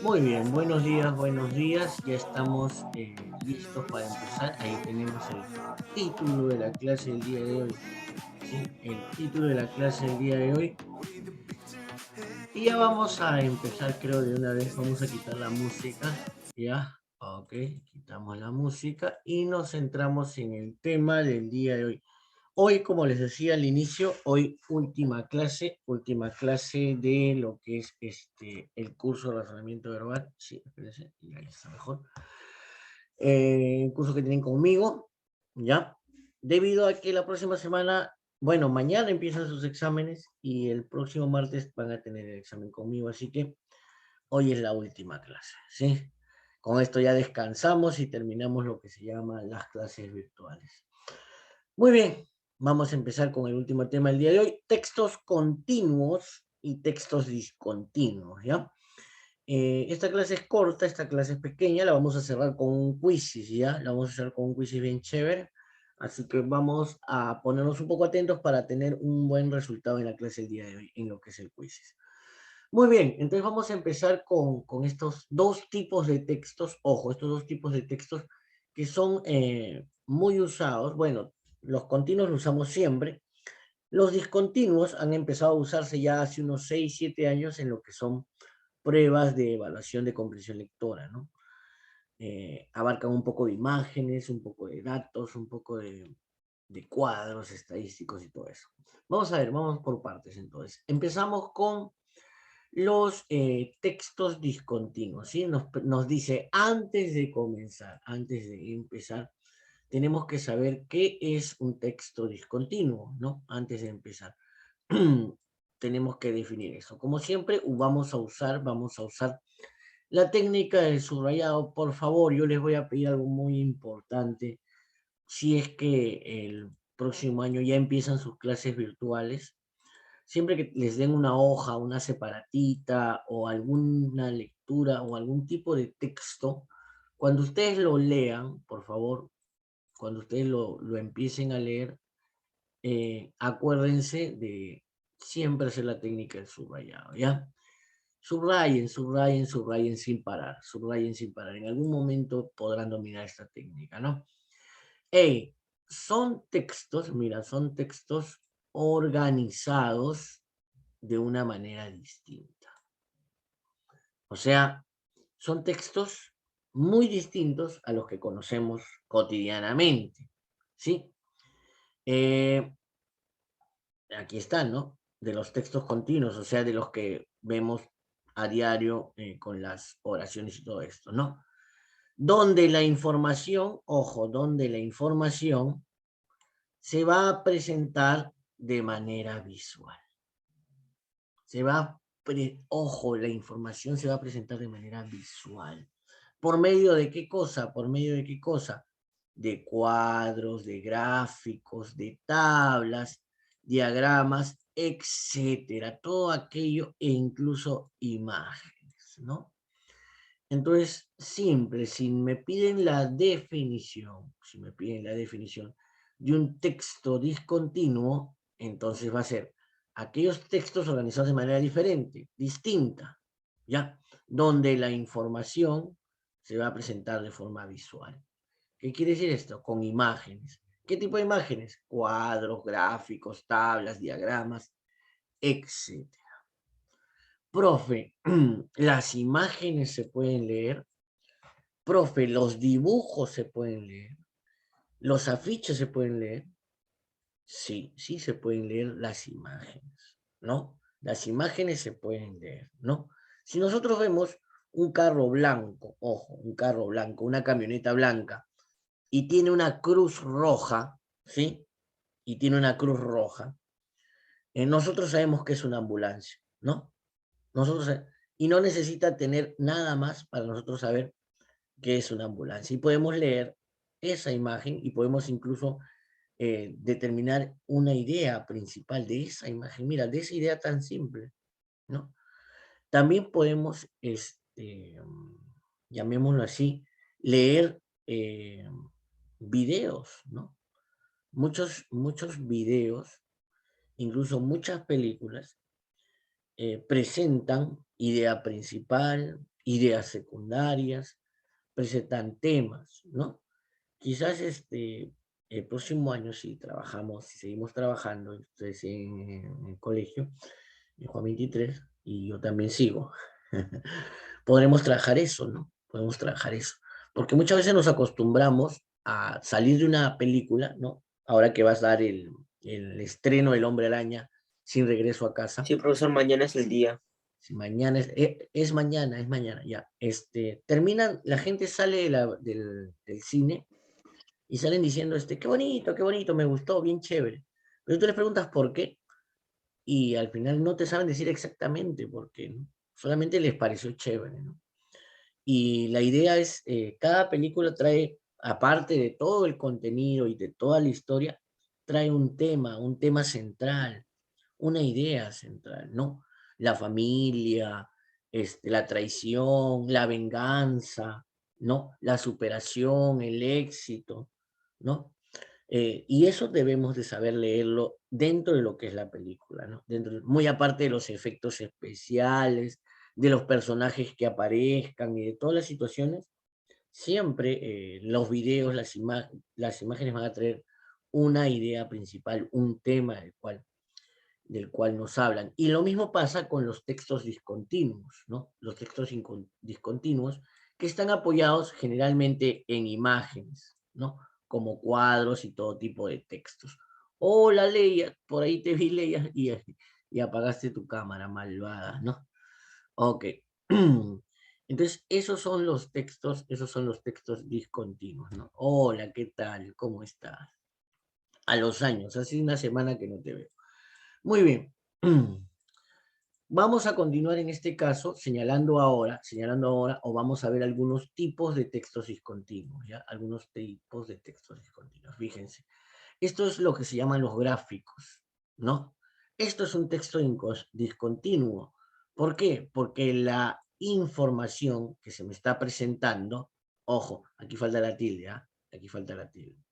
Muy bien, buenos días, buenos días. Ya estamos listos para empezar. Ahí tenemos el título de la clase del día de hoy. ¿Sí? El título de la clase del día de hoy. Y ya vamos a empezar, creo, de una vez. Vamos a quitar la música. ¿Ya? Ok, quitamos la música y nos centramos en el tema del día de hoy. Hoy, como les decía al inicio, hoy última clase de lo que es el curso de razonamiento verbal. Sí, espérense, y ahí está mejor. El curso que tienen conmigo, ¿ya? Debido a que la próxima semana, bueno, mañana empiezan sus exámenes y el próximo martes van a tener el examen conmigo, así que hoy es la última clase, ¿sí? Con esto ya descansamos y terminamos lo que se llama las clases virtuales. Muy bien, vamos a empezar con el último tema del día de hoy, textos continuos y textos discontinuos, ¿ya? Esta clase es corta, esta clase es pequeña, la vamos a cerrar con un quizzes, ¿ya? La vamos a hacer con un quizzes bien chévere, así que vamos a ponernos un poco atentos para tener un buen resultado en la clase del día de hoy, en lo que es el quizzes. Muy bien, entonces vamos a empezar con estos dos tipos de textos, ojo, estos dos tipos de textos que son muy usados, bueno, los continuos los usamos siempre, los discontinuos han empezado a usarse ya hace unos 6, 7 años en lo que son pruebas de evaluación de comprensión lectora, ¿no? Abarcan un poco de imágenes, un poco de datos, un poco de cuadros estadísticos y todo eso. Vamos a ver, vamos por partes entonces. Empezamos con los textos discontinuos, ¿sí? Nos dice, antes de empezar, tenemos que saber qué es un texto discontinuo, ¿no? Antes de empezar. Tenemos que definir eso. Como siempre, vamos a usar la técnica del subrayado. Por favor, yo les voy a pedir algo muy importante. Si es que el próximo año ya empiezan sus clases virtuales, siempre que les den una hoja, una separatita o alguna lectura o algún tipo de texto, cuando ustedes lo lean, por favor, cuando ustedes lo empiecen a leer, acuérdense de siempre hacer la técnica del subrayado, ¿ya? Subrayen, subrayen, subrayen sin parar. En algún momento podrán dominar esta técnica, ¿no? Hey, son textos, mira, son textos organizados de una manera distinta. O sea, son textos muy distintos a los que conocemos cotidianamente, ¿sí? Eh, Aquí están, ¿no? De los textos continuos, o sea, de los que vemos a diario con las oraciones y todo esto, ¿no? Donde la información, ojo, donde la información se va a presentar de manera visual. Ojo, la información se va a presentar de manera visual. ¿Por medio de qué cosa? ¿Por medio de qué cosa? De cuadros, de gráficos, de tablas, diagramas, etcétera. Todo aquello e incluso imágenes, ¿no? Entonces, siempre, si me piden la definición de un texto discontinuo, entonces va a ser aquellos textos organizados de manera diferente, distinta, ¿ya? Donde la información se va a presentar de forma visual. ¿Qué quiere decir esto? Con imágenes. ¿Qué tipo de imágenes? Cuadros, gráficos, tablas, diagramas, etc. Profe, las imágenes se pueden leer. Profe, los dibujos se pueden leer. Los afiches se pueden leer. Sí, sí se pueden leer las imágenes, ¿no? Las imágenes se pueden leer, ¿no? Si nosotros vemos un carro blanco, ojo, un carro blanco, una camioneta blanca, y tiene una cruz roja, ¿sí? Y tiene una cruz roja, nosotros sabemos que es una ambulancia, ¿no? Y no necesita tener nada más para nosotros saber qué es una ambulancia. Y podemos leer esa imagen y podemos incluso determinar una idea principal de esa imagen. Mira, de esa idea tan simple, ¿no? También podemos, llamémoslo así, leer videos, ¿no? Muchos videos, incluso muchas películas, presentan idea principal, ideas secundarias, presentan temas, ¿no? Quizás el próximo año, si trabajamos, si seguimos trabajando, ustedes en el colegio, en Juan 23, y yo también sigo, podremos trabajar eso, ¿no? Podemos trabajar eso. Porque muchas veces nos acostumbramos a salir de una película, ¿no? Ahora que vas a dar el estreno del Hombre Araña sin regreso a casa. Sí, profesor, mañana es el día. Si mañana es mañana, ya. Terminan, la gente sale del cine y salen diciendo, qué bonito, me gustó, bien chévere. Pero tú les preguntas por qué y al final no te saben decir exactamente por qué, ¿no? Solamente les pareció chévere, ¿no? Y la idea es, cada película trae, aparte de todo el contenido y de toda la historia, trae un tema central, una idea central, ¿no? La familia, la traición, la venganza, ¿no? La superación, el éxito, ¿no? Y eso debemos de saber leerlo dentro de lo que es la película, ¿no? Muy aparte de los efectos especiales, de los personajes que aparezcan y de todas las situaciones, siempre los videos, las imágenes van a traer una idea principal, un tema del cual nos hablan. Y lo mismo pasa con los textos discontinuos, ¿no? Los textos discontinuos que están apoyados generalmente en imágenes, ¿no? Como cuadros y todo tipo de textos. Hola, Leia, por ahí te vi, Leia, y apagaste tu cámara, malvada, ¿no? Ok. Entonces, esos son los textos discontinuos, ¿no? Hola, ¿qué tal? ¿Cómo estás? A los años, hace una semana que no te veo. Muy bien. Vamos a continuar en este caso señalando ahora, o vamos a ver algunos tipos de textos discontinuos, ¿ya? Algunos tipos de textos discontinuos. Fíjense, esto es lo que se llaman los gráficos, ¿no? Esto es un texto discontinuo. ¿Por qué? Porque la información que se me está presentando, ojo, aquí falta la tilde, ¿ah? Aquí falta la tilde,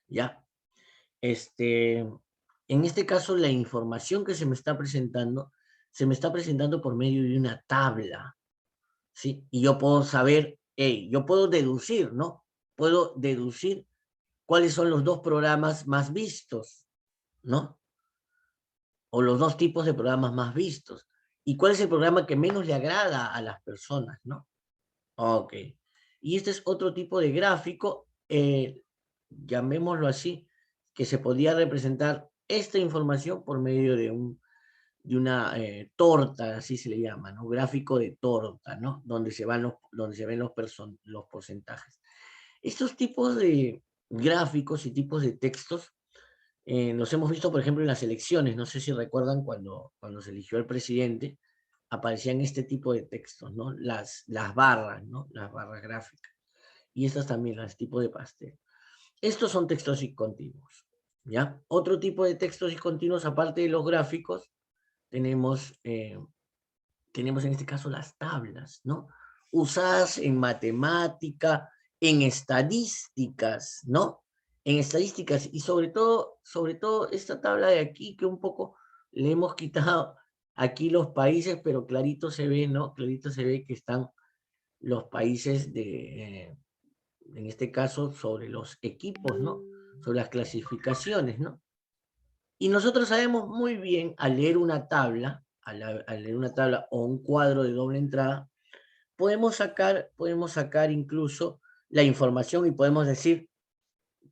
¿ya? En este caso, la información que se me está presentando por medio de una tabla, ¿sí? Y yo puedo saber, yo puedo deducir, ¿no? Puedo deducir cuáles son los dos programas más vistos, ¿no? O los dos tipos de programas más vistos. ¿Y cuál es el programa que menos le agrada a las personas, ¿no? Ok. Y este es otro tipo de gráfico, llamémoslo así, que se podía representar esta información por medio de una torta, así se le llama, ¿no? Gráfico de torta, ¿no? Donde se ven los porcentajes. Estos tipos de gráficos y tipos de textos los hemos visto, por ejemplo, en las elecciones. No sé si recuerdan cuando se eligió el presidente, aparecían este tipo de textos, ¿no? Las barras, ¿no? Las barras gráficas. Y estas también, las tipo de pastel. Estos son textos discontinuos, ¿ya? Otro tipo de textos discontinuos, aparte de los gráficos, tenemos, tenemos en este caso las tablas, ¿no? Usadas en matemática, en estadísticas, ¿no? En estadísticas y sobre todo esta tabla de aquí que un poco le hemos quitado aquí los países, pero clarito se ve, ¿no? Clarito se ve que están los países en este caso, sobre los equipos, ¿no? Sobre las clasificaciones, ¿no? Y nosotros sabemos muy bien al leer una tabla, al leer una tabla o un cuadro de doble entrada, podemos sacar incluso la información y podemos decir,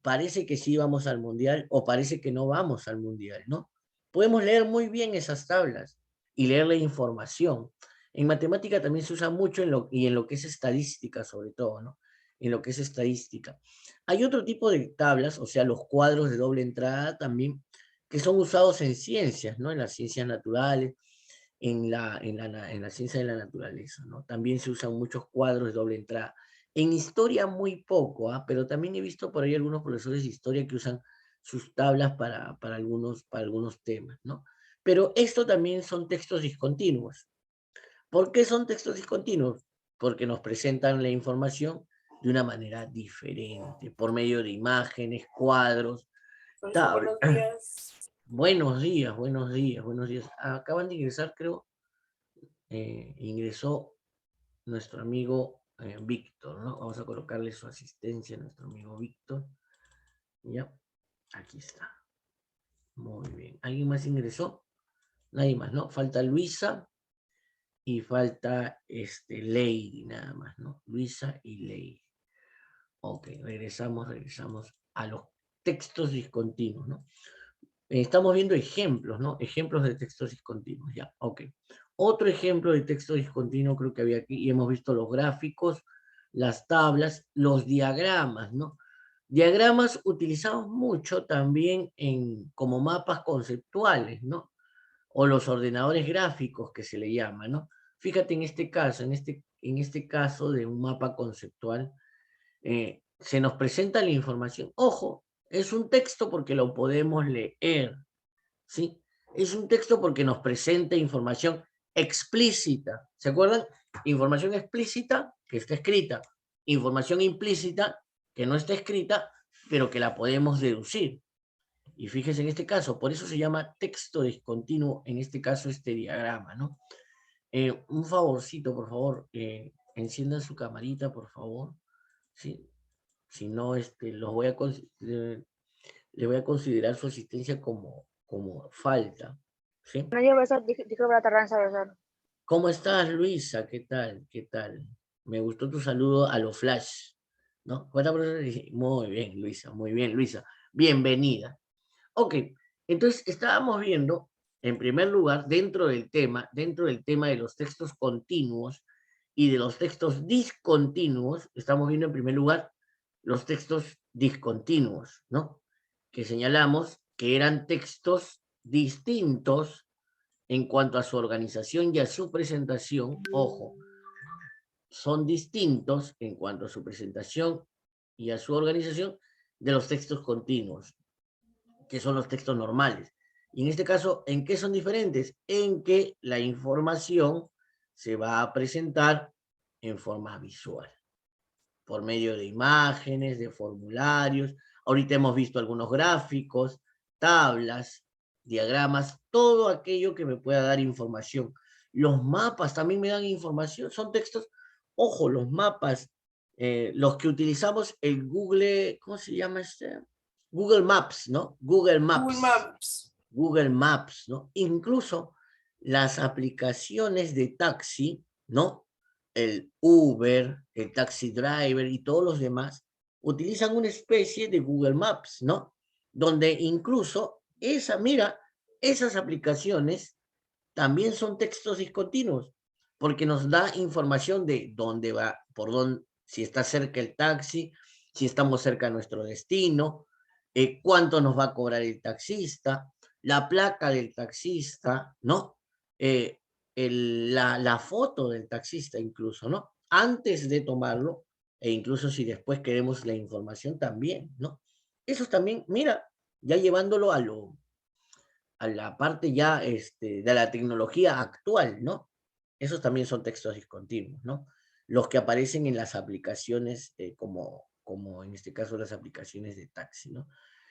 parece que sí vamos al mundial o parece que no vamos al mundial, ¿no? Podemos leer muy bien esas tablas y leer la información. En matemática también se usa mucho y en lo que es estadística sobre todo, ¿no? En lo que es estadística. Hay otro tipo de tablas, o sea, los cuadros de doble entrada también, que son usados en ciencias, ¿no? En las ciencias naturales, en la ciencia de la naturaleza, ¿no? También se usan muchos cuadros de doble entrada. En historia muy poco, ¿ah? Pero también he visto por ahí algunos profesores de historia que usan sus tablas para algunos temas, ¿no? Pero esto también son textos discontinuos. ¿Por qué son textos discontinuos? Porque nos presentan la información de una manera diferente, por medio de imágenes, cuadros, tablas. Buenos días. Buenos días, buenos días, buenos días. Acaban de ingresar, creo, ingresó nuestro amigo Víctor, ¿no? Vamos a colocarle su asistencia a nuestro amigo Víctor. Ya, aquí está. Muy bien. ¿Alguien más ingresó? Nadie más, ¿no? Falta Luisa y falta Lady nada más, ¿no? Luisa y Lady. Ok, regresamos a los textos discontinuos, ¿no? Estamos viendo ejemplos, ¿no? Ejemplos de textos discontinuos, ya, ok. Otro ejemplo de texto discontinuo creo que había aquí, y hemos visto los gráficos, las tablas, los diagramas, ¿no? Diagramas utilizamos mucho también como mapas conceptuales, ¿no? O los ordenadores gráficos que se le llama, ¿no? Fíjate en este caso, en este caso de un mapa conceptual, se nos presenta la información. Ojo, es un texto porque lo podemos leer, ¿sí? Es un texto porque nos presenta información explícita. ¿Se acuerdan? Información explícita que está escrita. Información implícita que no está escrita, pero que la podemos deducir. Y fíjese en este caso, por eso se llama texto discontinuo, en este caso este diagrama, ¿no? Un favorcito, por favor, enciendan su camarita, por favor. ¿Sí? Si no, le voy a considerar su asistencia como falta. ¿Sí? No, yo besar, dije para tardanza besar. ¿Cómo estás, Luisa? ¿Qué tal? ¿Qué tal? Me gustó tu saludo a lo flash, ¿no? ¿Cuántas personas dije? Muy bien, Luisa, muy bien, Luisa. Bienvenida. Ok, entonces estábamos viendo, en primer lugar, dentro del tema de los textos continuos y de los textos discontinuos, estamos viendo en primer lugar los textos discontinuos, ¿no? Que señalamos que eran textos distintos en cuanto a su organización y a su presentación. Ojo, son distintos en cuanto a su presentación y a su organización de los textos continuos, que son los textos normales. Y en este caso, ¿en qué son diferentes? En que la información se va a presentar en forma visual, por medio de imágenes, de formularios. Ahorita hemos visto algunos gráficos, tablas, diagramas, todo aquello que me pueda dar información. Los mapas también me dan información, son textos. Ojo, los mapas, los que utilizamos el Google, ¿cómo se llama este? Google Maps, ¿no? Google Maps. Google Maps. Google Maps, ¿no? Incluso las aplicaciones de taxi, ¿no? El Uber, el Taxi Driver y todos los demás utilizan una especie de Google Maps, ¿no? Donde incluso esas aplicaciones también son textos discontinuos, porque nos da información de dónde va, por dónde, si está cerca el taxi, si estamos cerca de nuestro destino, cuánto nos va a cobrar el taxista, la placa del taxista, ¿no? La foto del taxista incluso, ¿no? Antes de tomarlo, e incluso si después queremos la información también, ¿no? Eso también, mira, ya llevándolo a la parte ya de la tecnología actual, ¿no? Esos también son textos discontinuos, ¿no? Los que aparecen en las aplicaciones, como en este caso las aplicaciones de taxi, ¿no?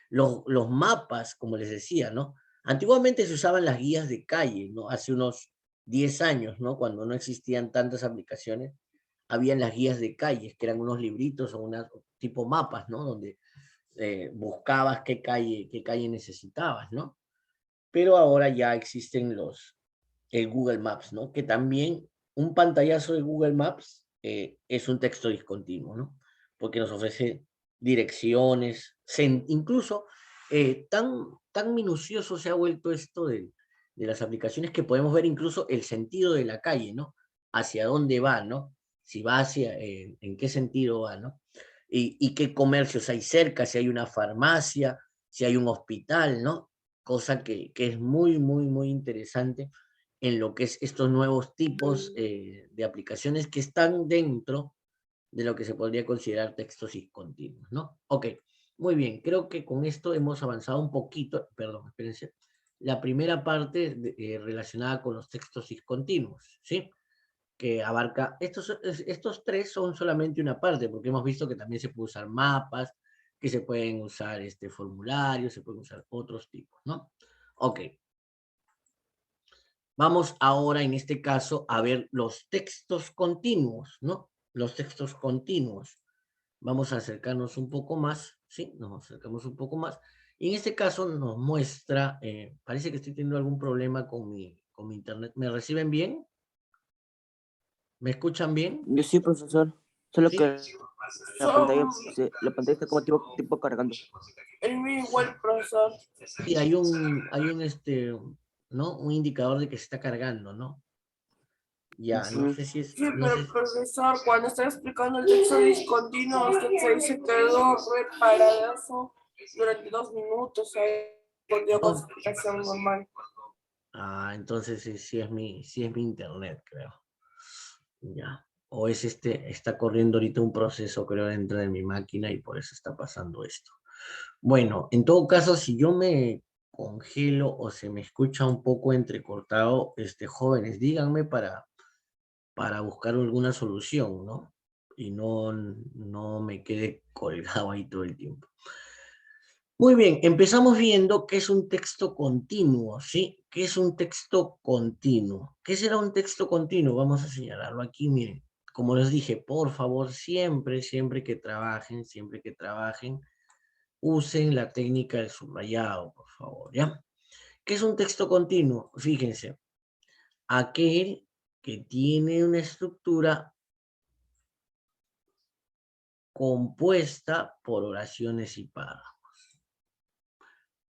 Los mapas, como les decía, ¿no? Antiguamente se usaban las guías de calle, ¿no? Hace unos 10 años, ¿no? Cuando no existían tantas aplicaciones, habían las guías de calles, que eran unos libritos o unas tipo mapas, ¿no? Donde buscabas qué calle necesitabas, ¿no? Pero ahora ya existen el Google Maps, ¿no? Que también un pantallazo de Google Maps es un texto discontinuo, ¿no? Porque nos ofrece direcciones, incluso tan minucioso se ha vuelto esto de las aplicaciones que podemos ver incluso el sentido de la calle, ¿no? Hacia dónde va, ¿no? Si va en qué sentido va, ¿no? Y qué comercios hay cerca, si hay una farmacia, si hay un hospital, ¿no? Cosa que es muy, muy, muy interesante en lo que es estos nuevos tipos de aplicaciones que están dentro de lo que se podría considerar textos discontinuos, ¿no? Ok, muy bien, creo que con esto hemos avanzado un poquito, perdón, espérense, la primera parte relacionada con los textos discontinuos, ¿sí? Que abarca, estos tres son solamente una parte, porque hemos visto que también se puede usar mapas, que se pueden usar formularios, se pueden usar otros tipos, ¿no? Ok. Vamos ahora, en este caso, a ver los textos continuos, ¿no? Los textos continuos. Vamos a acercarnos un poco más, ¿sí? Nos acercamos un poco más. Y en este caso nos muestra, parece que estoy teniendo algún problema con mi internet. ¿Me reciben bien? ¿Me escuchan bien? Yo sí, profesor. Solo ¿Sí? que la pantalla está como tipo cargando. El mío igual, profesor. Sí, hay ¿no? Un indicador de que se está cargando, ¿no? Ya, no sé si es, Sí, no sé, pero profesor, cuando está explicando el texto discontinuo, usted se quedó reparadazo durante 2 minutos. Ahí volvió con su no. explicación normal. Ah, entonces sí es mi internet, creo. Ya. O es está corriendo ahorita un proceso, creo, dentro de mi máquina y por eso está pasando esto. Bueno, en todo caso, si yo me congelo o se me escucha un poco entrecortado, jóvenes, díganme para buscar alguna solución, ¿no? Y no me quede colgado ahí todo el tiempo. Muy bien, empezamos viendo qué es un texto continuo, ¿sí? ¿Qué es un texto continuo? ¿Qué será un texto continuo? Vamos a señalarlo aquí, miren. Como les dije, por favor, siempre que trabajen, usen la técnica del subrayado, por favor, ¿ya? ¿Qué es un texto continuo? Fíjense, aquel que tiene una estructura compuesta por oraciones y párrafos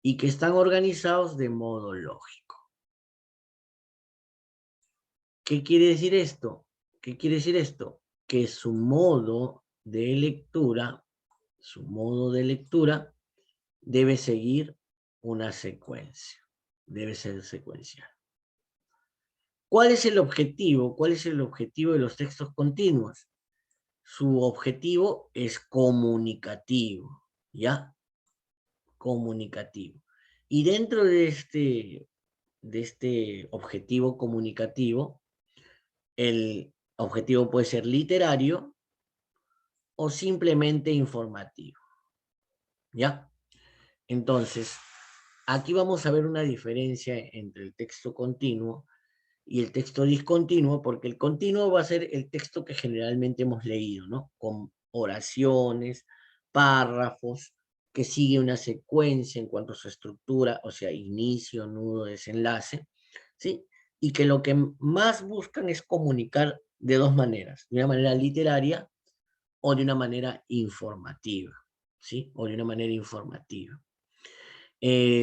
y que están organizados de modo lógico. ¿Qué quiere decir esto? ¿Qué quiere decir esto? Que su modo de lectura debe seguir una secuencia, debe ser secuencial. ¿Cuál es el objetivo? ¿Cuál es el objetivo de los textos continuos? Su objetivo es comunicativo, ¿ya? Comunicativo. Y dentro de este objetivo comunicativo, el objetivo puede ser literario o simplemente informativo, ¿ya? Entonces, aquí vamos a ver una diferencia entre el texto continuo y el texto discontinuo, porque el continuo va a ser el texto que generalmente hemos leído, ¿no? Con oraciones, párrafos, que sigue una secuencia en cuanto a su estructura, o sea, inicio, nudo, desenlace, ¿sí? Y que lo que más buscan es comunicar de dos maneras, de una manera literaria o de una manera informativa, ¿sí? O de una manera informativa.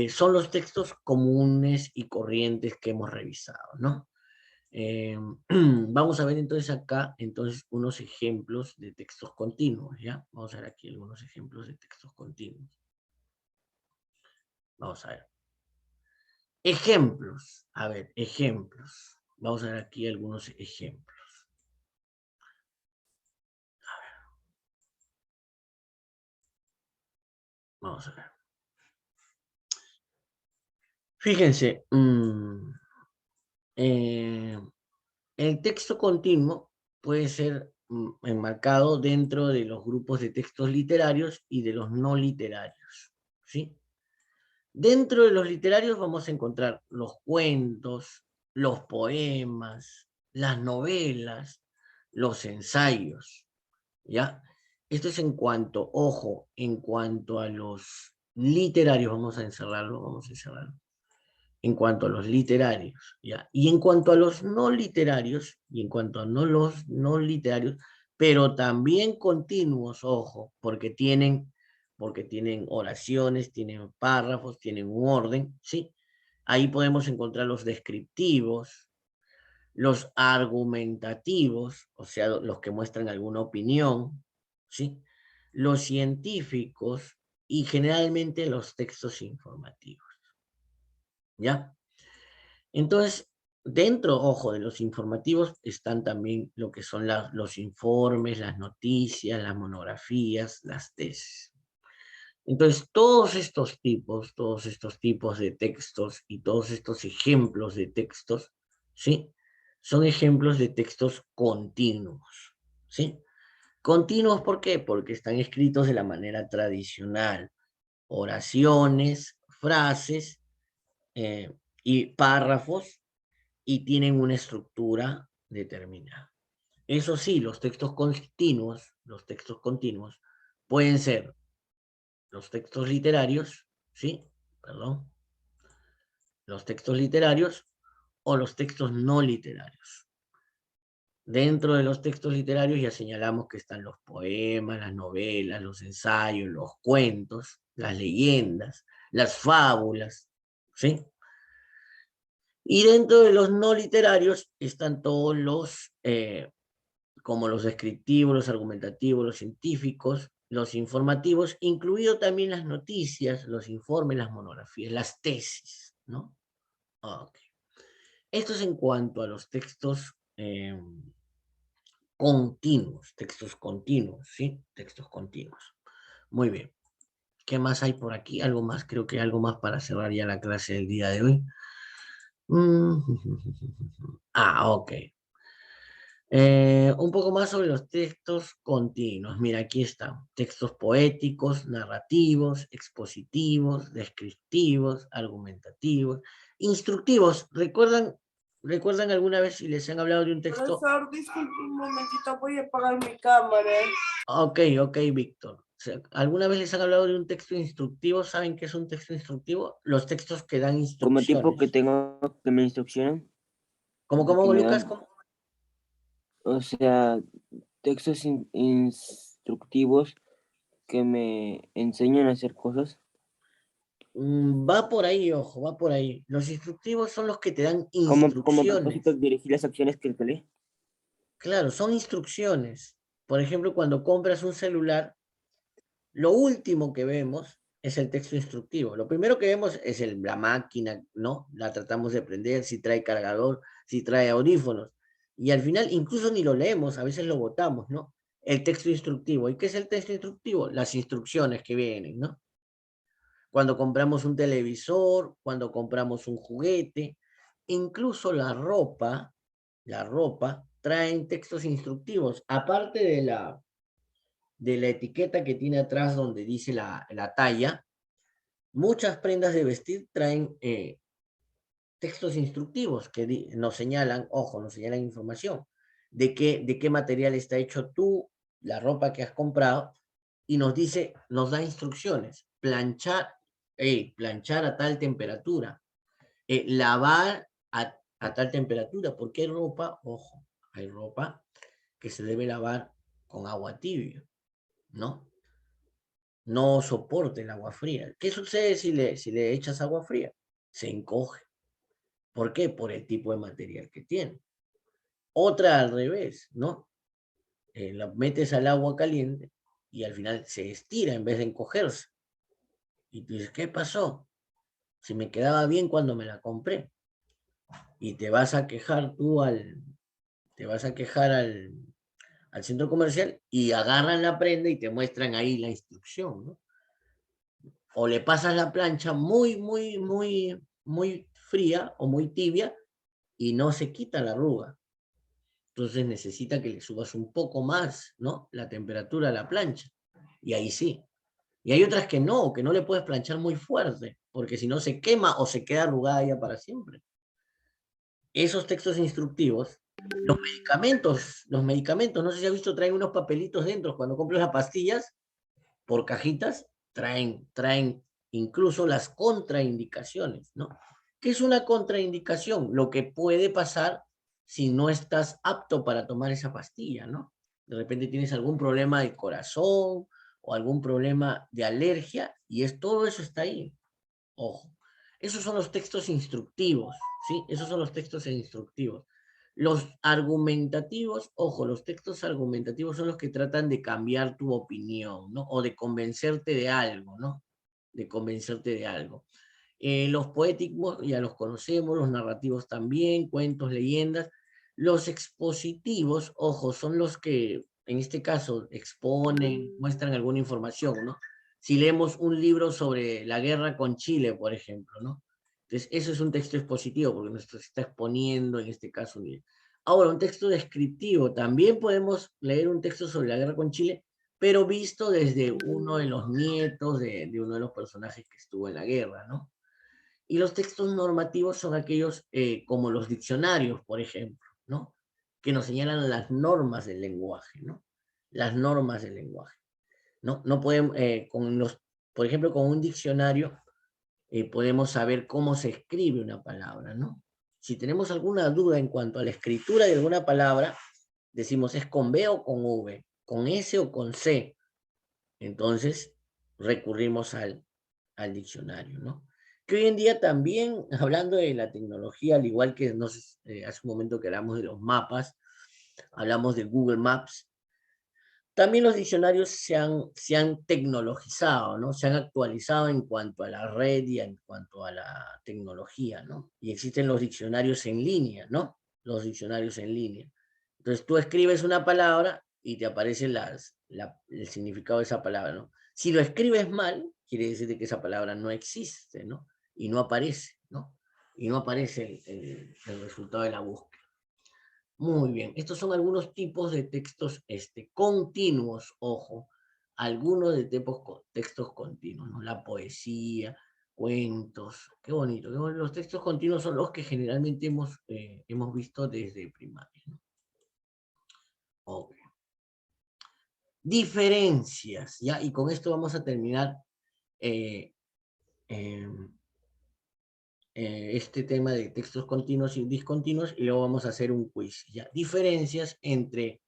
Son los textos comunes y corrientes que hemos revisado, ¿no? Vamos a ver entonces acá, unos ejemplos de textos continuos, ¿ya? Vamos a ver aquí algunos ejemplos de textos continuos. Vamos a ver. Ejemplos. A ver, ejemplos. Vamos a ver aquí algunos ejemplos. A ver. Vamos a ver. Fíjense, el texto continuo puede ser enmarcado dentro de los grupos de textos literarios y de los no literarios, ¿sí? Dentro de los literarios vamos a encontrar los cuentos, los poemas, las novelas, los ensayos, ¿ya? Esto es en cuanto, ojo, en cuanto a los literarios, vamos a encerrarlo, en cuanto a los literarios, ¿ya? Y en cuanto a los no literarios, los no literarios, pero también continuos, ojo, porque tienen oraciones, tienen párrafos, tienen un orden, ¿sí? Ahí podemos encontrar los descriptivos, los argumentativos, o sea, los que muestran alguna opinión, ¿sí? Los científicos y generalmente los textos informativos, ¿ya? Entonces, dentro, ojo, de los informativos están también lo que son los informes, las noticias, las monografías, las tesis. Entonces, todos estos tipos de textos y todos estos ejemplos de textos, ¿sí? Son ejemplos de textos continuos, ¿sí? Continuos, ¿por qué? Porque están escritos de la manera tradicional. Oraciones, frases y párrafos, y tienen una estructura determinada. Eso sí, los textos continuos pueden ser los textos literarios, ¿sí? Perdón. Los textos literarios o los textos no literarios. Dentro de los textos literarios ya señalamos que están los poemas, las novelas, los ensayos, los cuentos, las leyendas, las fábulas, ¿sí? Y dentro de los no literarios están todos los, como los descriptivos, los argumentativos, los científicos, los informativos, incluido también las noticias, los informes, las monografías, las tesis, ¿no? Okay. Esto es en cuanto a los textos continuos, ¿sí? Textos continuos. Muy bien. ¿Qué más hay por aquí? Algo más, creo que algo más para cerrar ya la clase del día de hoy. Ok. Un poco más sobre los textos continuos. Mira, aquí están. Textos poéticos, narrativos, expositivos, descriptivos, argumentativos, instructivos. ¿Recuerdan alguna vez si les han hablado de un texto? Profesor, disculpe un momentito, voy a apagar mi cámara. Ok, Víctor. O sea, ¿alguna vez les han hablado de un texto instructivo? ¿Saben qué es un texto instructivo? Los textos que dan Como tipo que instrucciones. tengo que me instruccionen, que ¿Cómo, me Lucas? dan, o sea, textos instructivos que me enseñan a hacer cosas. Va por ahí, ojo, va por ahí. Los instructivos son los que te dan Como propósito instrucciones. dirigir las acciones que lee. Claro, son instrucciones. Por ejemplo, cuando compras un celular, lo último que vemos es el texto instructivo. Lo primero que vemos es la máquina, ¿no? La tratamos de prender, si trae cargador, si trae audífonos. Y al final incluso ni lo leemos, a veces lo botamos, ¿no? El texto instructivo. ¿Y qué es el texto instructivo? Las instrucciones que vienen, ¿no? Cuando compramos un televisor, cuando compramos un juguete, incluso la ropa traen textos instructivos, aparte de la etiqueta que tiene atrás donde dice la talla, muchas prendas de vestir traen textos instructivos que nos señalan, ojo, nos señalan información de qué material está hecho la ropa que has comprado, y nos da instrucciones, planchar a tal temperatura, lavar a tal temperatura, porque hay ropa, ojo, hay ropa que se debe lavar con agua tibia, ¿no? No soporta el agua fría. ¿Qué sucede si le echas agua fría? Se encoge. ¿Por qué? Por el tipo de material que tiene. Otra al revés, ¿no? La metes al agua caliente y al final se estira en vez de encogerse. Y tú dices, ¿qué pasó? Si me quedaba bien cuando me la compré. Y te vas a quejar al centro comercial y agarran la prenda y te muestran ahí la instrucción, ¿no? O le pasas la plancha muy fría o muy tibia y no se quita la arruga. Entonces necesita que le subas un poco más, ¿no? La temperatura a la plancha. Y ahí sí. Y hay otras que no le puedes planchar muy fuerte, porque si no se quema o se queda arrugada ya para siempre. Esos textos instructivos, los medicamentos, no sé si has visto, traen unos papelitos dentro. Cuando compras las pastillas por cajitas, traen incluso las contraindicaciones, ¿no? ¿Qué es una contraindicación? Lo que puede pasar si no estás apto para tomar esa pastilla, ¿no? De repente tienes algún problema de corazón o algún problema de alergia y todo eso está ahí. Ojo. Esos son los textos instructivos, ¿sí? Esos son los textos instructivos. Los argumentativos, ojo, los textos argumentativos son los que tratan de cambiar tu opinión, ¿no? O de convencerte de algo, ¿no? De convencerte de algo. Los poéticos ya los conocemos, los narrativos también, cuentos, leyendas. Los expositivos, ojo, son los que en este caso exponen, muestran alguna información, ¿no? Si leemos un libro sobre la guerra con Chile, por ejemplo, ¿no? Entonces, eso es un texto expositivo, porque nos está exponiendo, en este caso. Ahora, un texto descriptivo. También podemos leer un texto sobre la guerra con Chile, pero visto desde uno de los nietos de uno de los personajes que estuvo en la guerra, ¿no? Y los textos normativos son aquellos como los diccionarios, por ejemplo, ¿no? Que nos señalan las normas del lenguaje, ¿no? Las normas del lenguaje. No podemos, por ejemplo, con un diccionario podemos saber cómo se escribe una palabra, ¿no? Si tenemos alguna duda en cuanto a la escritura de alguna palabra, decimos, ¿es con B o con V? ¿Con S o con C? Entonces, recurrimos al diccionario, ¿no? Que hoy en día también, hablando de la tecnología, al igual que hace un momento que hablamos de los mapas, hablamos de Google Maps, también los diccionarios se han tecnologizado, ¿no? Se han actualizado en cuanto a la red y en cuanto a la tecnología, ¿no? Y existen los diccionarios en línea, ¿no? Los diccionarios en línea. Entonces tú escribes una palabra y te aparece el significado de esa palabra, ¿no? Si lo escribes mal, quiere decir que esa palabra no existe, ¿no? Y no aparece, ¿no? Y no aparece el resultado de la búsqueda. Muy bien, estos son algunos tipos de textos continuos, ojo, algunos de textos continuos, ¿no? La poesía, cuentos, qué bonito, qué bonito. Los textos continuos son los que generalmente hemos visto desde primaria, ¿no? Okay. Diferencias, ¿ya? Y con esto vamos a terminar este tema de textos continuos y discontinuos y luego vamos a hacer un quiz, ¿ya? Diferencias entre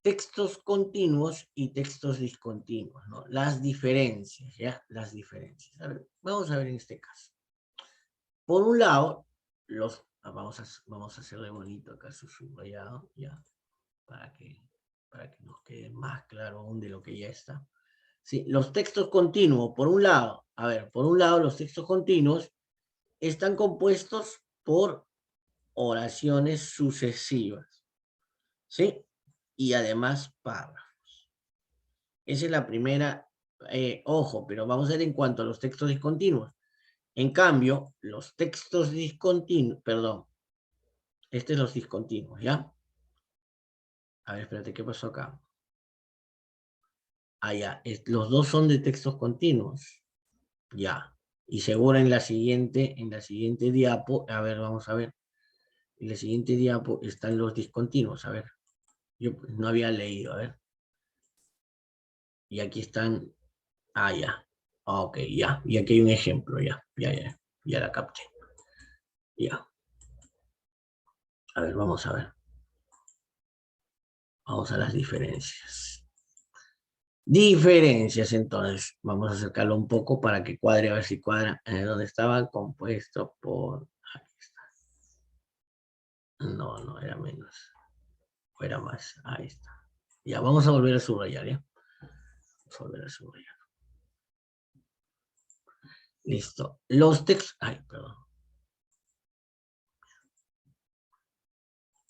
textos continuos y textos discontinuos, ¿no? Las diferencias, ¿ya? Las diferencias. A ver, vamos a ver en este caso. Por un lado, vamos a hacerle bonito acá su subrayado, ¿ya? Para que nos quede más claro aún de lo que ya está. Sí, los textos continuos, por un lado, los textos continuos están compuestos por oraciones sucesivas, ¿sí? Y además párrafos. Esa es la primera, ojo, pero vamos a ver en cuanto a los textos discontinuos. En cambio, los textos discontinuos, perdón, este es los discontinuos, ¿ya? A ver, espérate, ¿qué pasó acá? Ah, ya, los dos son de textos continuos, ya. Y seguro en la siguiente diapo, a ver, vamos a ver. En la siguiente diapo están los discontinuos, a ver. Yo no había leído, a ver. Y aquí están, ya. Ok, ya. Y aquí hay un ejemplo, ya la capté. Ya. A ver, vamos a ver. Vamos a las diferencias. Diferencias, entonces. Vamos a acercarlo un poco para que cuadre, a ver si cuadra. ¿Dónde estaba? Compuesto por... Aquí está. No, era menos. O era más. Ahí está. Ya, vamos a volver a subrayar, ¿ya? Vamos a volver a subrayar. Listo. Los textos... Ay, perdón.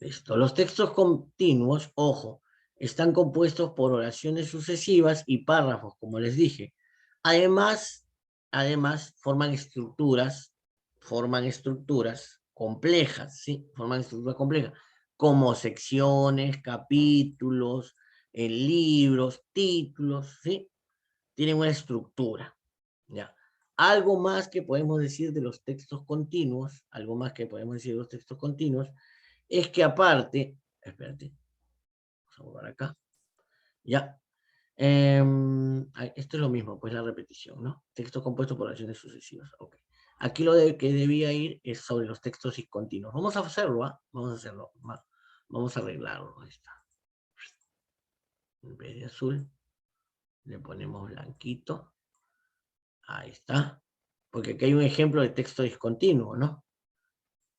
Listo. Los textos continuos, ojo, están compuestos por oraciones sucesivas y párrafos, como les dije. Además, forman estructuras complejas, ¿sí? Forman estructuras complejas, como secciones, capítulos, libros, títulos, ¿sí? Tienen una estructura, ¿ya? Algo más que podemos decir de los textos continuos, es que aparte, espérate, vamos a volver acá, ya, esto es lo mismo, pues la repetición, ¿no? Texto compuesto por acciones sucesivas, ok. Aquí que debía ir es sobre los textos discontinuos. Vamos a hacerlo, ¿ah? Vamos a hacerlo, vamos a arreglarlo, ahí está. En vez de azul, le ponemos blanquito, ahí está, porque aquí hay un ejemplo de texto discontinuo, ¿no?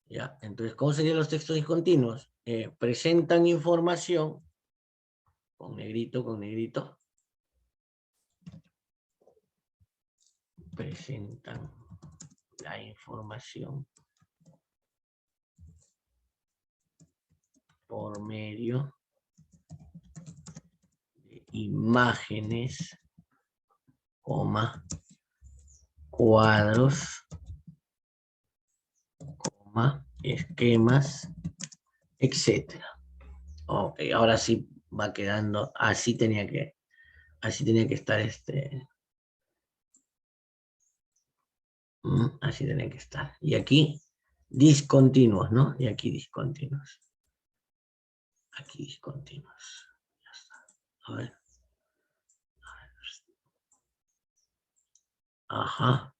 Ya, entonces, ¿cómo serían los textos discontinuos? Presentan información, con negrito, presentan la información por medio de imágenes, cuadros, esquemas, etcétera. Ok, ahora sí va quedando, así tenía que estar Así tienen que estar. Y aquí, discontinuos, ¿no? Y aquí discontinuos. Aquí discontinuos. Ya está. A ver. Ajá.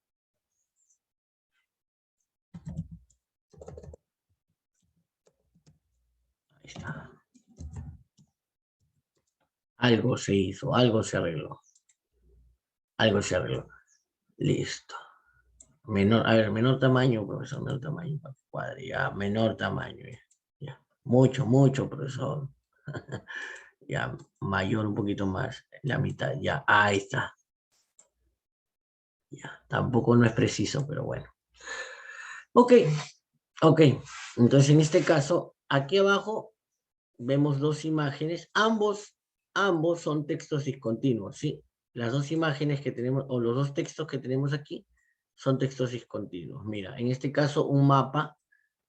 Ahí está. Algo se hizo, algo se arregló. Algo se arregló. Listo. Menor, a ver, menor tamaño, profesor, menor tamaño, cuadre, ya, menor tamaño, ya. Mucho, mucho, profesor. Ya, mayor un poquito más, la mitad, ya, ahí está. Ya, tampoco no es preciso, pero bueno. Ok, ok. Entonces, en este caso, aquí abajo vemos dos imágenes, ambos son textos discontinuos, ¿sí? Las dos imágenes que tenemos, o los dos textos que tenemos aquí, son textos discontinuos. Mira, en este caso, un mapa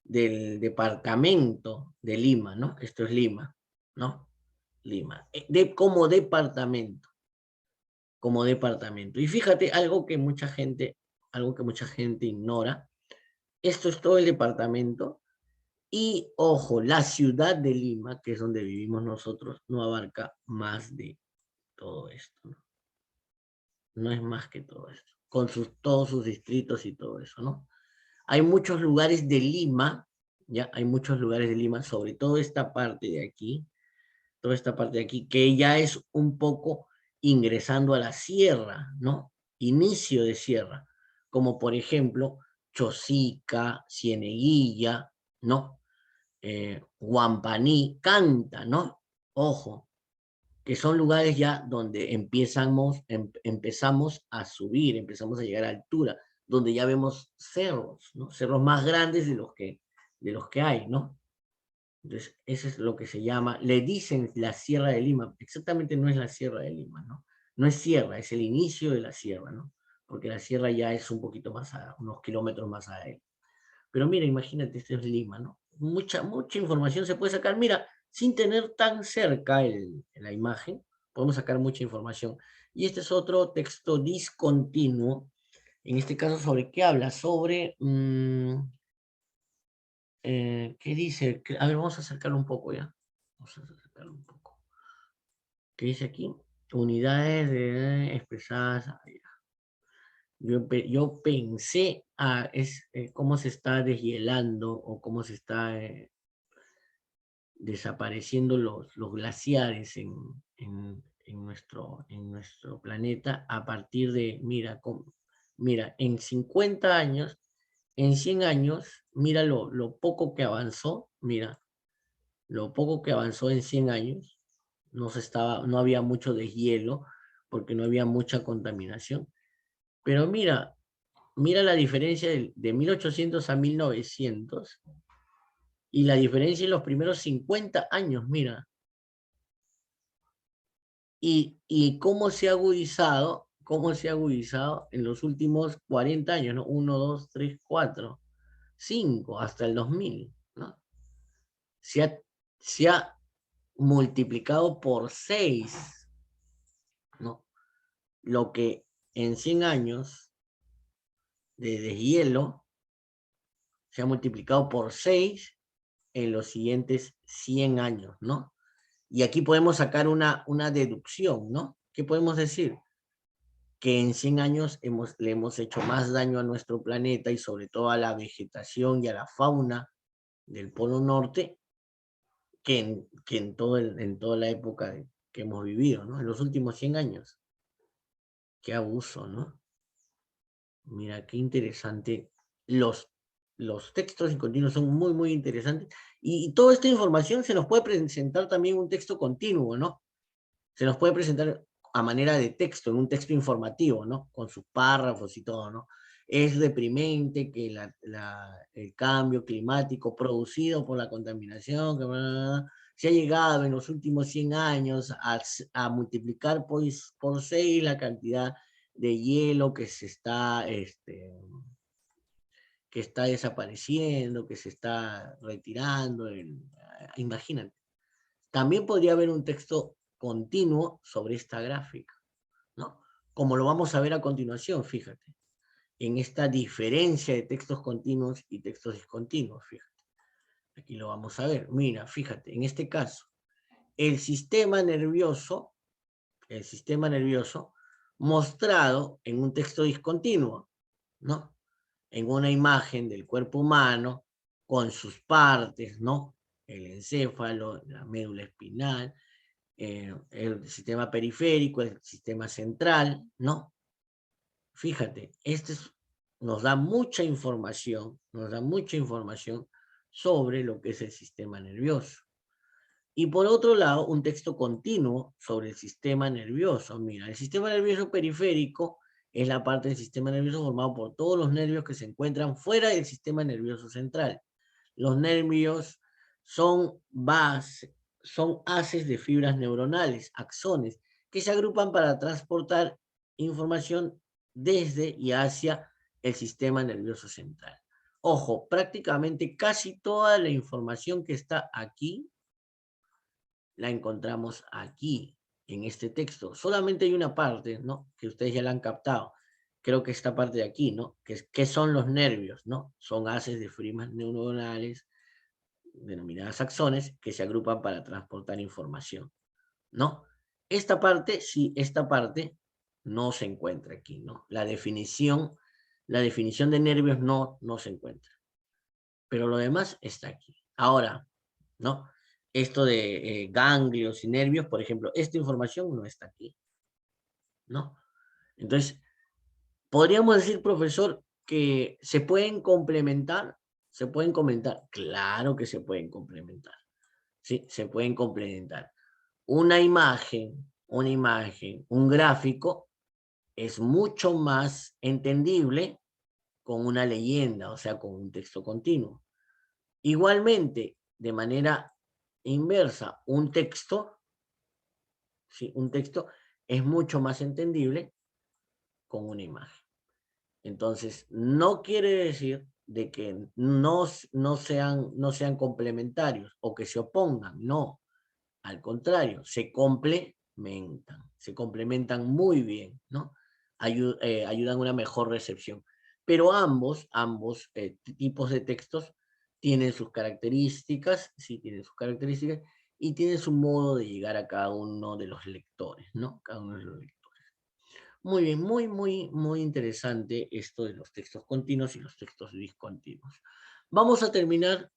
del departamento de Lima, ¿no? Esto es Lima, ¿no? Lima, como departamento, como departamento. Y fíjate, algo que mucha gente ignora, esto es todo el departamento, y ojo, la ciudad de Lima, que es donde vivimos nosotros, no abarca más de todo esto, ¿no? No es más que todo esto, con todos sus distritos y todo eso, ¿no? Hay muchos lugares de Lima, ya, hay muchos lugares de Lima, sobre todo esta parte de aquí, toda esta parte de aquí, que ya es un poco ingresando a la sierra, ¿no? Inicio de sierra, como por ejemplo Chosica, Cieneguilla, ¿no? Guampaní, Canta, ¿no? Ojo, que son lugares ya donde empezamos a subir, empezamos a llegar a altura, donde ya vemos cerros, ¿no? Cerros más grandes de los que hay, ¿no? Entonces, eso es lo que se llama, le dicen la Sierra de Lima, exactamente no es la Sierra de Lima, ¿no? No es sierra, es el inicio de la sierra, ¿no? Porque la sierra ya es un poquito más, unos kilómetros más adentro. Pero mira, imagínate, esto es Lima, ¿no? Mucha información se puede sacar. Mira, sin tener tan cerca la imagen, podemos sacar mucha información. Y este es otro texto discontinuo. En este caso, ¿sobre qué habla? Sobre... ¿qué dice? A ver, vamos a acercarlo un poco ya. Vamos a acercarlo un poco. ¿Qué dice aquí? Unidades expresadas. Yo pensé, cómo se está deshielando o cómo se está desapareciendo los glaciares en nuestro planeta a partir de, mira, en 50 años, en 100 años, mira lo poco que avanzó, mira, lo poco que avanzó en 100 años, no había mucho deshielo porque no había mucha contaminación. Pero mira la diferencia de 1800 a 1900 y la diferencia en los primeros 50 años, mira. Y cómo se ha agudizado en los últimos 40 años, ¿no? 1, 2, 3, 4, 5, hasta el 2000, ¿no? Se ha multiplicado por 6, ¿no? Lo que en 100 años de deshielo se ha multiplicado por 6 en los siguientes 100 años, ¿no? Y aquí podemos sacar una deducción, ¿no? ¿Qué podemos decir? Que en 100 años le hemos hecho más daño a nuestro planeta y sobre todo a la vegetación y a la fauna del Polo Norte que en toda la época que hemos vivido, ¿no? En los últimos 100 años. Qué abuso, ¿no? Mira, qué interesante. Los textos discontinuos son muy, muy interesantes. Y toda esta información se nos puede presentar también un texto continuo, ¿no? Se nos puede presentar a manera de texto, en un texto informativo, ¿no? Con sus párrafos y todo, ¿no? Es deprimente que el cambio climático producido por la contaminación se ha llegado en los últimos 100 años a multiplicar por 6 la cantidad de hielo que está desapareciendo, que se está retirando. Imagínate. También podría haber un texto continuo sobre esta gráfica, ¿no? Como lo vamos a ver a continuación, fíjate. en esta diferencia de textos continuos y textos discontinuos, fíjate. Aquí lo vamos a ver. Mira, fíjate, en este caso, el sistema nervioso mostrado en un texto discontinuo, ¿no? En una imagen del cuerpo humano, con sus partes, ¿no? El encéfalo, la médula espinal, el sistema periférico, el sistema central, ¿no? Fíjate, nos da mucha información sobre lo que es el sistema nervioso. Y por otro lado, un texto continuo sobre el sistema nervioso. Mira, el sistema nervioso periférico es la parte del sistema nervioso formado por todos los nervios que se encuentran fuera del sistema nervioso central. Los nervios son haces de fibras neuronales, axones, que se agrupan para transportar información desde y hacia el sistema nervioso central. Ojo, prácticamente casi toda la información que está aquí la encontramos aquí, en este texto. Solamente hay una parte, ¿no? Que ustedes ya la han captado. Creo que esta parte de aquí, ¿no? ¿Qué son los nervios, ¿no? Son haces de fibras neuronales, denominadas axones, que se agrupan para transportar información, ¿no? Esta parte, sí, esta parte no se encuentra aquí, ¿no? La definición de nervios no se encuentra. Pero lo demás está aquí. Ahora, ¿no? Esto de ganglios y nervios, por ejemplo, esta información no está aquí, ¿no? Entonces, podríamos decir, profesor, que se pueden complementar, claro que se pueden complementar, ¿sí? Se pueden complementar. Una imagen, un gráfico, es mucho más entendible con una leyenda, o sea, con un texto continuo. Igualmente, de manera inversa, un texto, ¿sí? Un texto es mucho más entendible con una imagen. Entonces, no quiere decir de que no sean complementarios o que se opongan, no. Al contrario, se complementan muy bien, ¿no? Ayudan a una mejor recepción. Pero ambos tipos de textos tienen sus características, sí, tienen sus características, y tienen su modo de llegar a cada uno de los lectores, ¿no? Cada uno de los lectores. Muy bien, muy interesante esto de los textos continuos y los textos discontinuos. Vamos a terminar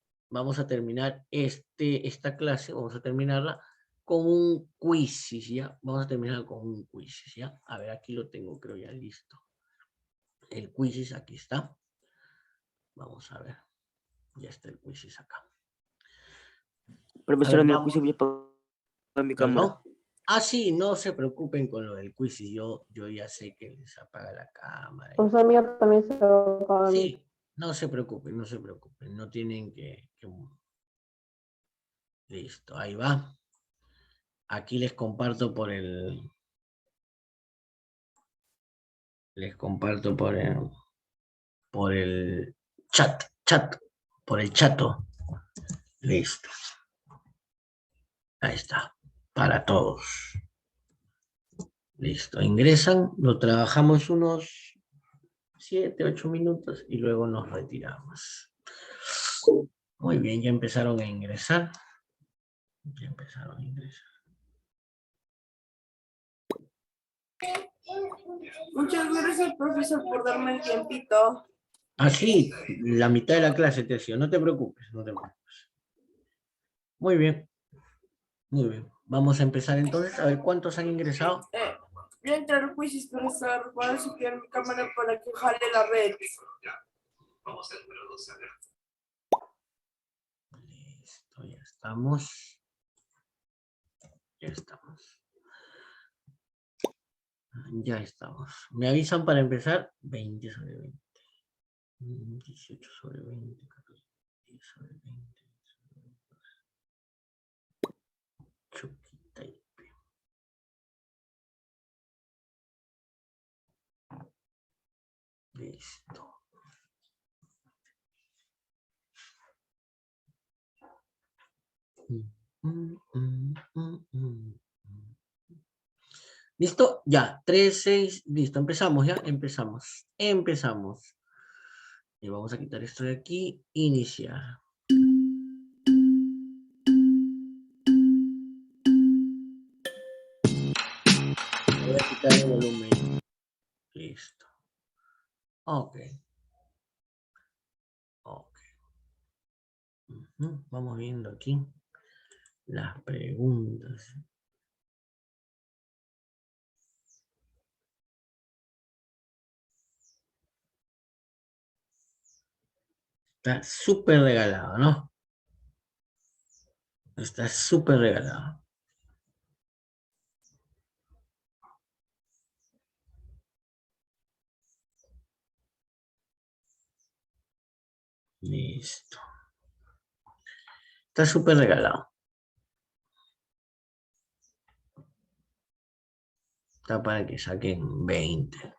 esta clase, vamos a terminarla con un quiz, ¿ya? Vamos a terminar con un quiz, ¿ya? A ver, aquí lo tengo, creo ya listo. El quiz aquí está. Vamos a ver. Ya está el quiz acá. Profesor, ver, en el vamos. quiz voy a apagar mi ¿Perdón? cámara. Ah, sí, no se preocupen con lo del quiz. Yo ya sé que les apaga la cámara. Un mío también se lo apaga. Sí, no se preocupen. No tienen que... Listo, ahí va. Aquí les comparto por el... por el chat, por el chato. Listo. Ahí está, para todos. Listo, ingresan, lo trabajamos unos 7, 8 minutos y luego nos retiramos. Muy bien, ya empezaron a ingresar. Muchas gracias, profesor, por darme el tiempito. Así, la mitad de la clase, Tercio, no te preocupes. Muy bien. Vamos a empezar entonces, a ver cuántos han ingresado. Voy a entrar al quiz, profesor. Voy a subir mi cámara para que jale la red. Listo, ya estamos. Ya estamos. ¿Me avisan para empezar? 20 sobre 20. 18 sobre 20. 14, 10 sobre 20. Chuquita y... Listo. ¿Listo? Ya, 3, 6, listo, empezamos ya, empezamos. Y vamos a quitar esto de aquí, iniciar. Voy a quitar el volumen. Listo. Ok. Ok. Vamos viendo aquí las preguntas. Está súper regalado, ¿no? Está súper regalado. Listo. Está súper regalado. Está para que saquen 20.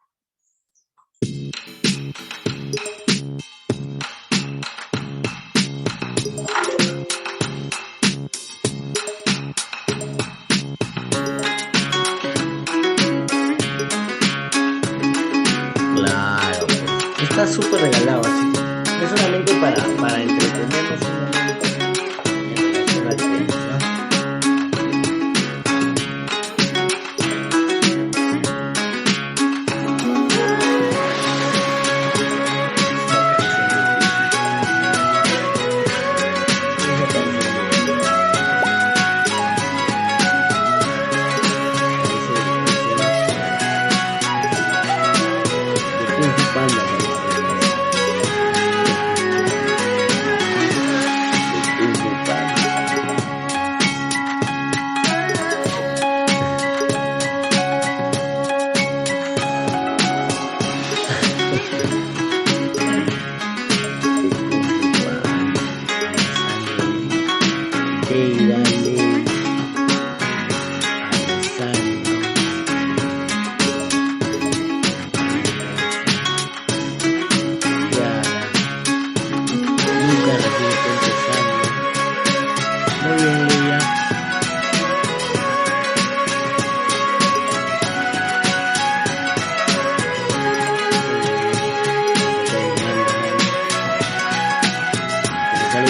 Claro, pues. Está súper regalado así. Es solamente para entretenernos un momento en relación al tema, ¿no?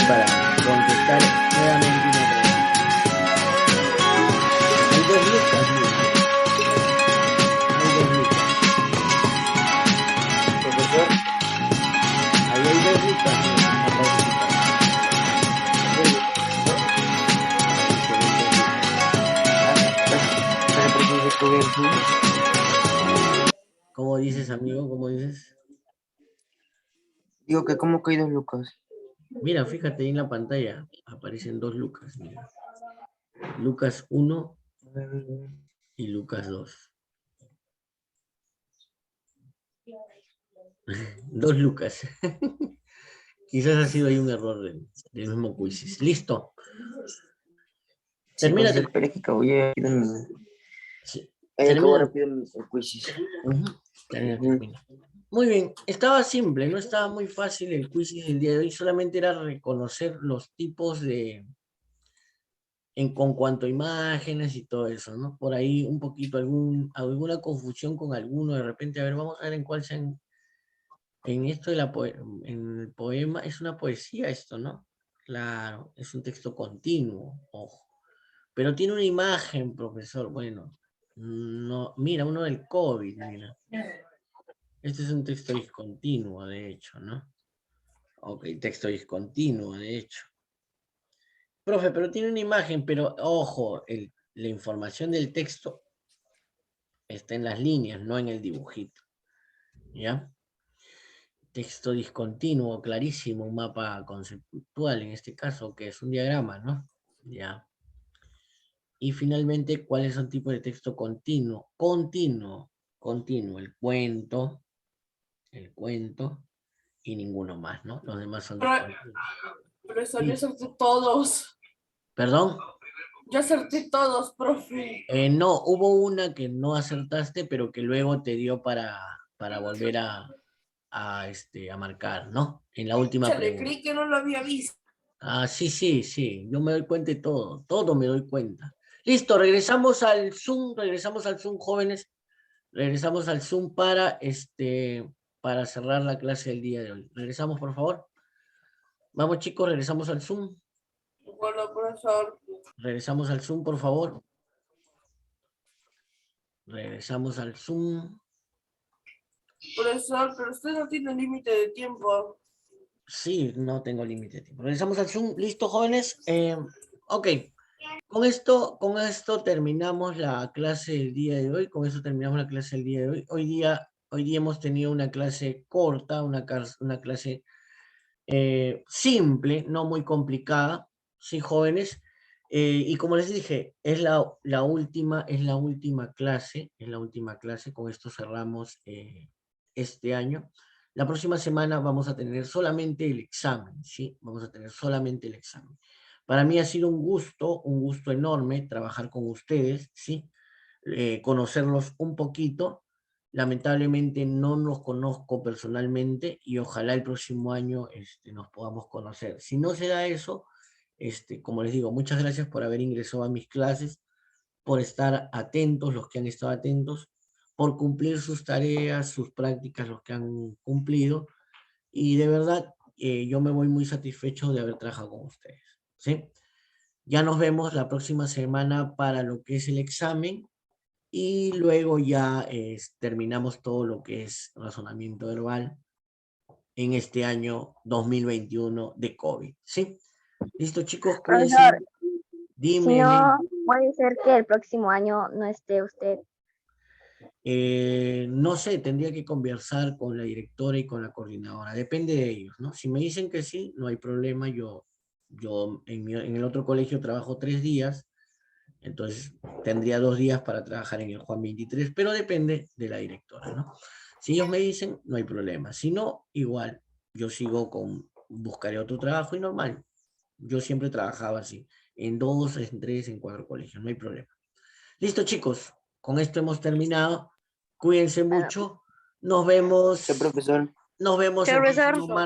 Para contestar nuevamente una pregunta. Hay 2 lucas, mira. Hay 2 lucas. Profesor, Ahí hay 2 lucas, mira, a participar. ¿Cómo dices, amigo? ¿Cómo dices? digo que cómo que hay 2 lucas. Mira, fíjate ahí en la pantalla. Aparecen 2 lucas, mira. Lucas 1 y Lucas 2. 2 lucas. Quizás ha sido ahí un error del mismo quizzes. Listo. Sí, Termina. pues espera que acabo ya rápido Sí. acabo Termina. rápido mis quizzes. Termina. Muy bien, estaba simple, no estaba muy fácil el quiz del día de hoy, solamente era reconocer los tipos con cuanto a imágenes y todo eso, ¿no? Por ahí un poquito, alguna confusión con alguno, de repente, a ver, vamos a ver en cuál sean, en esto en el poema, es una poesía esto, ¿no? Claro, es un texto continuo, ojo, pero tiene una imagen, profesor, bueno, no, mira, uno del COVID, mira. Este es un texto discontinuo, de hecho, ¿no? Ok, texto discontinuo, de hecho. Profe, pero tiene una imagen, pero ojo, la información del texto está en las líneas, no en el dibujito. ¿Ya? Texto discontinuo, clarísimo, un mapa conceptual, en este caso, que es un diagrama, ¿no? Ya. Y finalmente, ¿cuáles son tipos de texto continuo? Continuo, el cuento y ninguno más, ¿no? Los demás son discontinuos. Pero eso Sí. yo acerté todos. ¿Perdón? Yo acerté todos, profe. No, hubo una que no acertaste, pero que luego te dio para volver a marcar, ¿no? En la última Chale, pregunta. creí que no lo había visto. Ah, sí, yo me doy cuenta de todo me doy cuenta. Listo, regresamos al Zoom, jóvenes. Regresamos al Zoom para cerrar la clase del día de hoy. Regresamos, por favor. Vamos, chicos, regresamos al Zoom. Bueno, profesor. Regresamos al Zoom, por favor. Regresamos al Zoom. Profesor, pero usted no tiene límite de tiempo. Sí, no tengo límite de tiempo. Regresamos al Zoom. ¿Listo, jóvenes? Ok. Con esto terminamos la clase del día de hoy. Con esto terminamos la clase del día de hoy. Hoy día hemos tenido una clase corta, una clase simple, no muy complicada, sí, jóvenes. Y como les dije, es la última clase, con esto cerramos este año. La próxima semana vamos a tener solamente el examen, ¿sí? Vamos a tener solamente el examen. Para mí ha sido un gusto enorme trabajar con ustedes, ¿sí? Conocerlos un poquito. Lamentablemente no los conozco personalmente y ojalá el próximo año nos podamos conocer. Si no se da eso, como les digo, muchas gracias por haber ingresado a mis clases, por estar atentos, los que han estado atentos, por cumplir sus tareas, sus prácticas, los que han cumplido. Y de verdad, yo me voy muy satisfecho de haber trabajado con ustedes, ¿sí? Ya nos vemos la próxima semana para lo que es el examen. Y luego ya terminamos todo lo que es razonamiento verbal en este año 2021 de COVID, ¿sí? Listo, chicos, cuídense. Profesor, Dime. si no, puede ser que el próximo año no esté usted. No sé, tendría que conversar con la directora y con la coordinadora. Depende de ellos, ¿no? Si me dicen que sí, no hay problema. Yo en el otro colegio trabajo 3 días. Entonces tendría 2 días para trabajar en el Juan 23, pero depende de la directora, ¿no? Si ellos me dicen, no hay problema. Si no, igual, yo buscaré otro trabajo y normal. Yo siempre trabajaba así, en 2, en 3, en 4 colegios, no hay problema. Listo, chicos, con esto hemos terminado. Cuídense mucho. Nos vemos. Sí, profesor. Nos vemos Sí, el profesor. próximo martes.